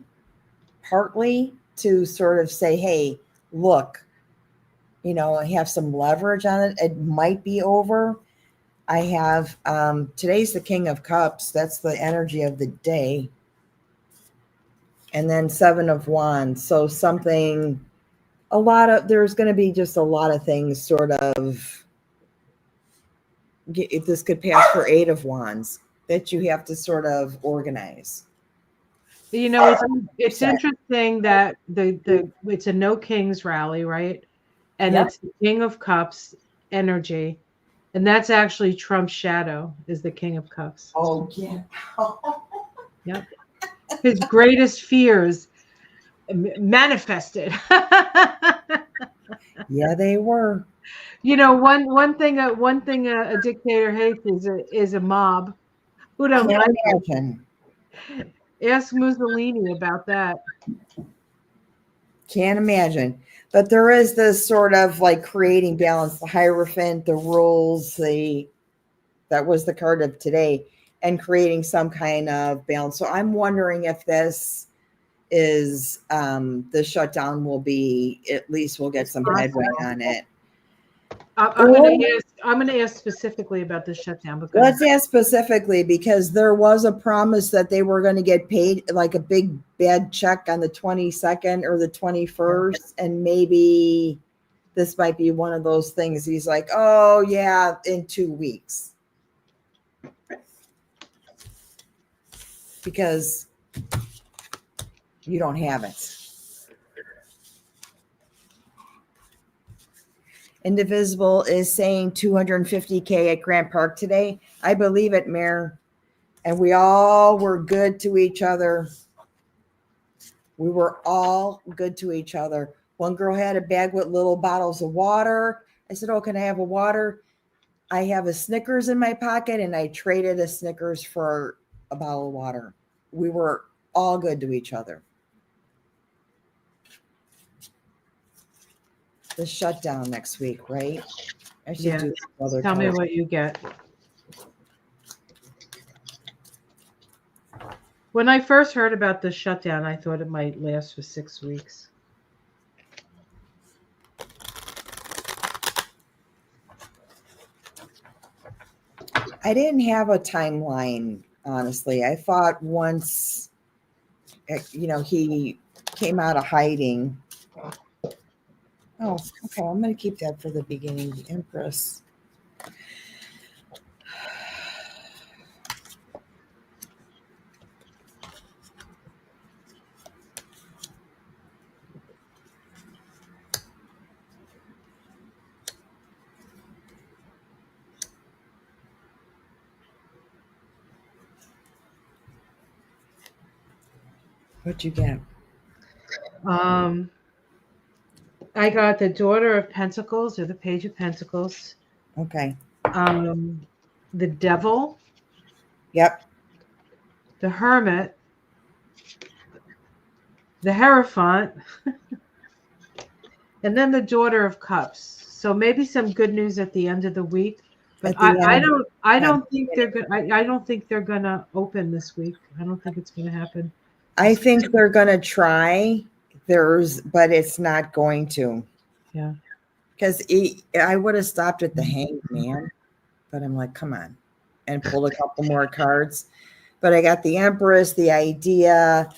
partly to sort of say, hey, look, I have some leverage on it. It might be over. I have, today's the King of Cups. That's the energy of the day. And then Seven of Wands. So there's going to be just a lot of things sort of, if this could pass for Eight of Wands, that you have to sort of organize. It's interesting that it's a no kings rally, right? And Yep. it's the King of Cups energy. And that's actually Trump's shadow, is the King of Cups. Oh, yeah. Yep. His greatest fears manifested. Yeah, they were. One thing a dictator hates is a mob. Who don't Can't like it? imagine. Ask Mussolini about that. Can't imagine. But there is this sort of like creating balance, the Hierophant, the rules, that was the card of today, and creating some kind of balance. So I'm wondering if this is the shutdown will be, at least we'll get some headway on it. I'm going to ask specifically about this shutdown. Let's ask specifically, because there was a promise that they were going to get paid like a big bad check on the 22nd or the 21st, and maybe this might be one of those things. He's like, oh yeah, in 2 weeks, because you don't have it. Indivisible is saying 250K at Grant Park today. I believe it, Mayor. And we all were good to each other. We were all good to each other. One girl had a bag with little bottles of water. I said, oh, can I have a water? I have a Snickers in my pocket, and I traded a Snickers for a bottle of water. We were all good to each other. The shutdown next week, right? I should do some other Tell me what you get. When I first heard about the shutdown, I thought it might last for 6 weeks. I didn't have a timeline, honestly. I thought once, he came out of hiding. Oh, okay. I'm going to keep that for the beginning. The Empress. What'd you get? I got the Daughter of Pentacles, or the Page of Pentacles. Okay. The Devil. Yep. The Hermit. The Hierophant. And then the Daughter of Cups. So maybe some good news at the end of the week. But I don't think they're gonna open this week. I don't think it's gonna happen. I think they're gonna try. But it's not going to. Yeah. Because I would have stopped at the Hanged Man, but I'm like, come on, and pulled a couple more cards. But I got the Empress, the idea,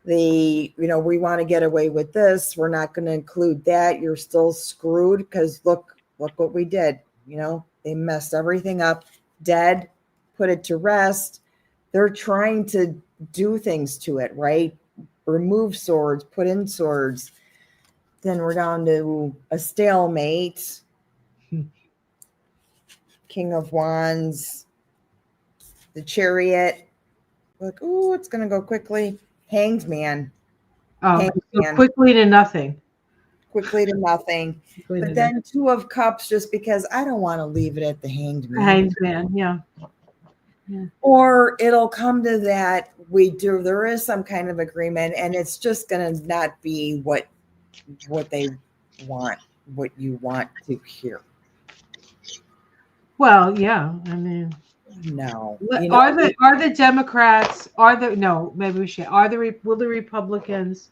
we want to get away with this. We're not going to include that. You're still screwed, because look what we did. They messed everything up. Dead, put it to rest. They're trying to do things to it, right? Remove swords, put in swords. Then we're down to a stalemate. King of Wands, the Chariot. Look, it's going to go quickly. Hanged Man. Oh, so quickly to nothing. Quickly to nothing. But then Two of Cups, just because I don't want to leave it at the Hanged Man. Hanged Man, yeah. Or it'll come to that there is some kind of agreement, and it's just going to not be what they want, what you want to hear. Well, yeah. I mean, No. Are the Democrats, no, maybe we should, will the Republicans,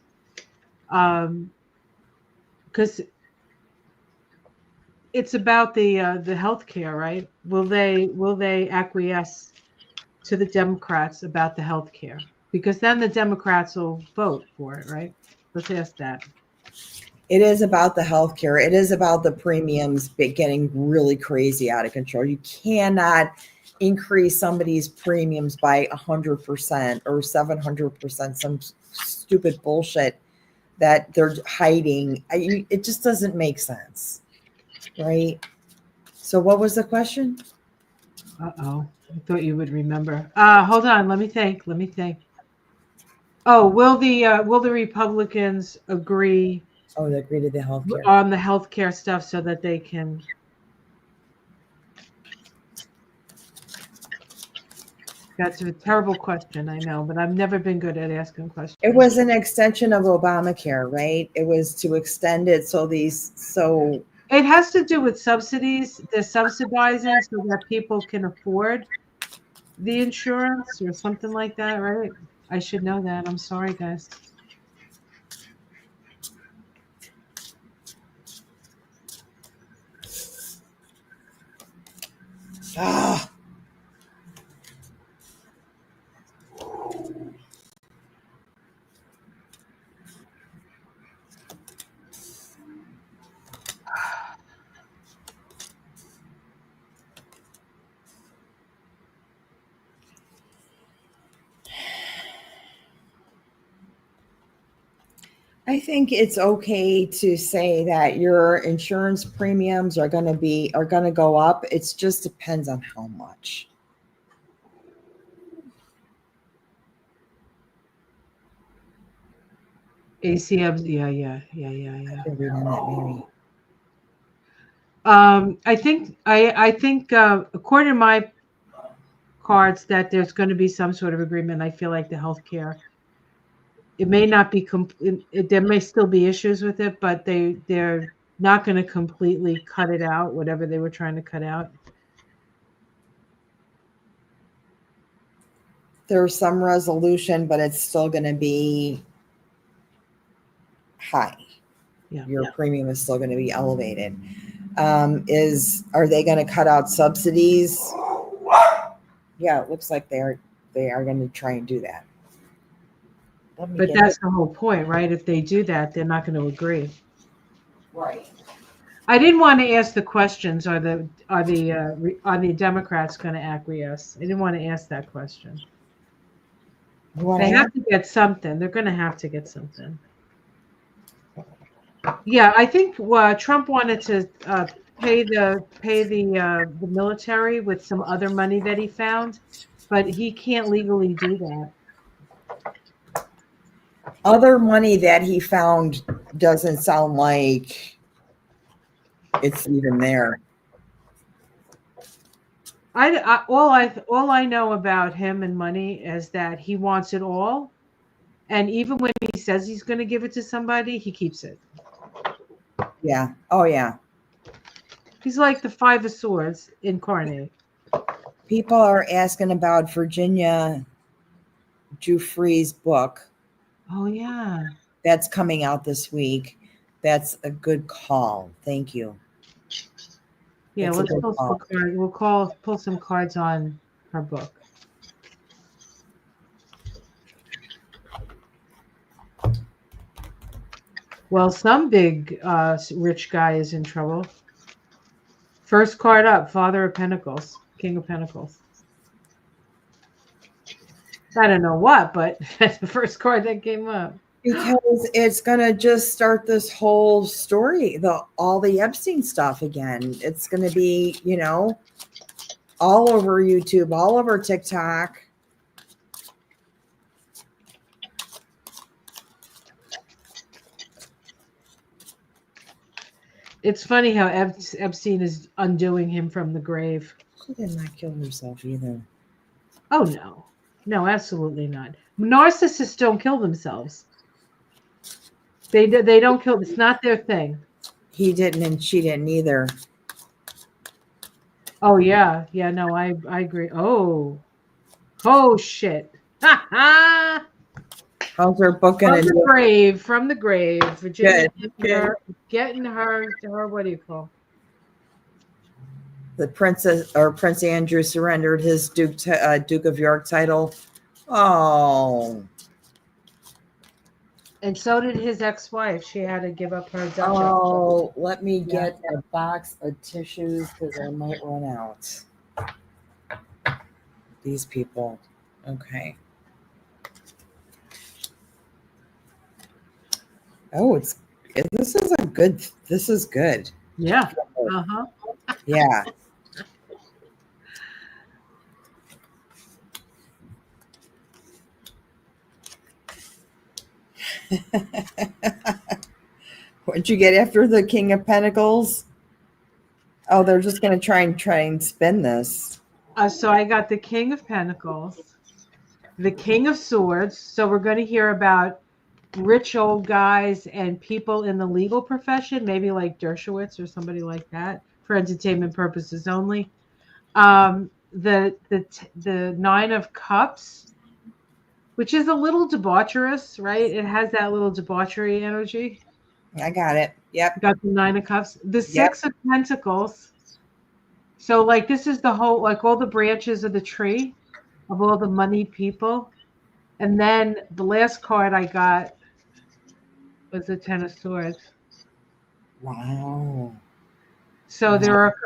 because it's about the health care, right? Will they acquiesce to the Democrats about the health care? Because then the Democrats will vote for it, right? Let's ask that. It is about the healthcare. It is about the premiums getting really crazy out of control. You cannot increase somebody's premiums by 100% or 700%, some stupid bullshit that they're hiding. It just doesn't make sense, right? So what was the question? Uh-oh. I thought you would remember. Hold on. Let me think. Oh, will the Republicans agree Oh, they agree to the healthcare. on the healthcare stuff so that they can? That's a terrible question, I know, but I've never been good at asking questions. It was an extension of Obamacare, right? It was to extend it so it has to do with subsidies. They're subsidizing so that people can afford the insurance or something like that, right? I should know that. I'm sorry, guys. I think it's okay to say that your insurance premiums are going to go up. It just depends on how much. ACMs, yeah. I could read on that, Mary. I think according to my cards that there's going to be some sort of agreement. I feel like the healthcare, it may not be there may still be issues with it, but they're not going to completely cut it out, whatever they were trying to cut out. There's some resolution, but it's still going to be high. Yeah. Your premium is still going to be elevated. Are they going to cut out subsidies? Yeah, it looks like they are going to try and do that. But that's the whole point, right? If they do that, they're not going to agree. Right. I didn't want to ask the questions. Are the Democrats going to acquiesce? I didn't want to ask that question. They have to get something. They're going to have to get something. Yeah, I think Trump wanted to pay the military with some other money that he found, but he can't legally do that. Other money that he found doesn't sound like it's even there. All I know about him and money is that he wants it all, and even when he says he's going to give it to somebody, he keeps it. Yeah. Oh yeah. He's like the Five of Swords incarnate. People are asking about Virginia Giuffre's book. Oh yeah. That's coming out this week. That's a good call. Thank you. Yeah, let's pull some cards. We'll pull some cards on her book. Well, some big rich guy is in trouble. First card up, Father of Pentacles, King of Pentacles. I don't know what, but that's the first card that came up. Because it's gonna just start this whole story, all the Epstein stuff again. It's gonna be, all over YouTube, all over TikTok. It's funny how Epstein is undoing him from the grave. She did not kill herself either. Oh no, no, absolutely not. Narcissists don't kill themselves. They don't kill. It's not their thing. He didn't, and she didn't either. Oh yeah, yeah. No, I agree. Shit. How's her book gonna do? From the grave, Virginia Good, good. getting her. What do you call? The princess or Prince Andrew surrendered his Duke of York title. Oh, And so did his ex-wife. She had to give up her duchess. oh, let me Yeah. get a box of tissues because I might run out. These people. Okay. Oh, this is a good. This is good. Yeah. Uh-huh. Yeah. What'd you get after the King of Pentacles? Oh, they're just gonna try and spin this. So I got the King of Pentacles, the King of Swords. So we're going to hear about rich old guys and people in the legal profession, maybe like Dershowitz or somebody like that, for entertainment purposes only. The Nine of Cups, which is a little debaucherous, right? It has that little debauchery energy. I got it. Yep. Got the Nine of Cups. The Yep. Six of Pentacles. So like this is the whole, like all the branches of the tree of all the moneyed people. And then the last card I got was the Ten of Swords. Wow. So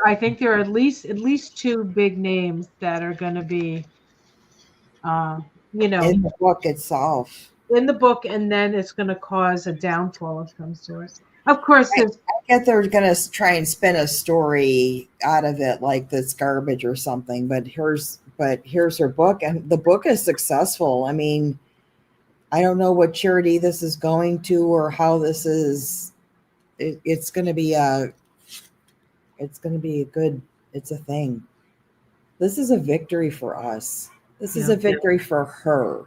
I think there are at least two big names that are going to be, uh, you know, In the book itself. in the book, and then it's going to cause a downfall of some sort. Of course, I there's get they're gonna try and spin a story out of it like this garbage or something, but here's her book, and the book is successful. I mean, I don't know what charity this is going to or how this is. It's going to be a good. It's a thing. This is a victory for us. This is a victory for her.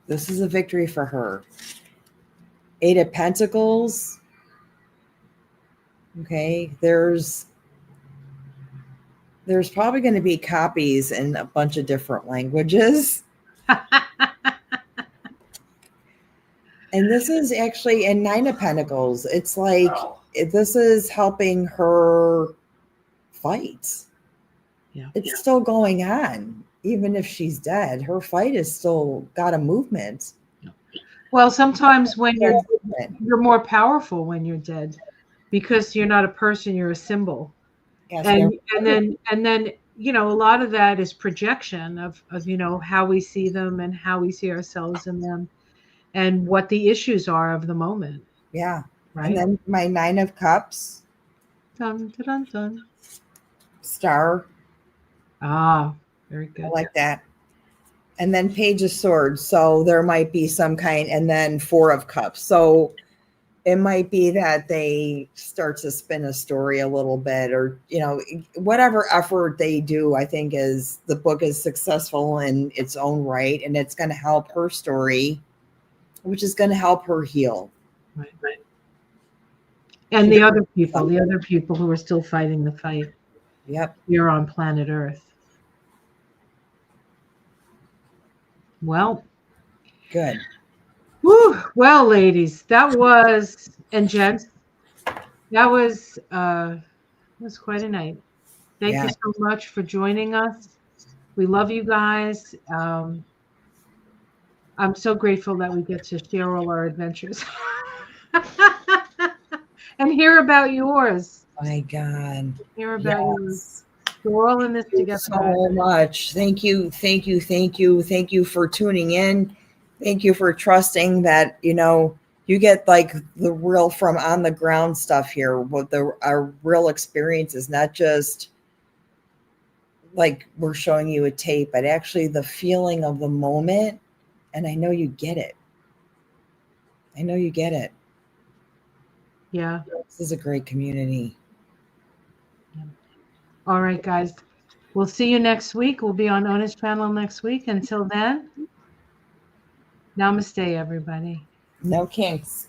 This is a victory for her. Eight of Pentacles. Okay, there's probably going to be copies in a bunch of different languages. And this is actually in Nine of Pentacles. It's like this is helping her fight. Yeah. It's still going on. Even if she's dead, her fight is still got a movement. Well, sometimes when you're more powerful when you're dead, because you're not a person, you're a symbol. Yes, And then a lot of that is projection of how we see them and how we see ourselves in them and what the issues are of the moment. yeah. Right. And then my Nine of Cups. Dun, dun, dun. Star. Ah, very good. I like that. And then Page of Swords. So there might be some kind, and then Four of Cups. So it might be that they start to spin a story a little bit, or whatever effort they do. I think is the book is successful in its own right, and it's going to help her story, which is going to help her heal. Right. And the other people who are still fighting the fight. Yep. Here on planet Earth. Well, good. Whew, well, ladies, and gents, that was quite a night. Thank you so much for joining us. We love you guys. I'm so grateful that we get to share all our adventures and hear about yours. My God. Hear about yours. We're all in this together. So much. Thank you for tuning in. Thank you for trusting that you get like the real from on the ground stuff here. What our real experience is, not just like we're showing you a tape, but actually the feeling of the moment. And I know you get it. Yeah. This is a great community. Yeah. All right, guys. We'll see you next week. We'll be on Ona's channel next week. Until then, namaste, everybody. No kinks.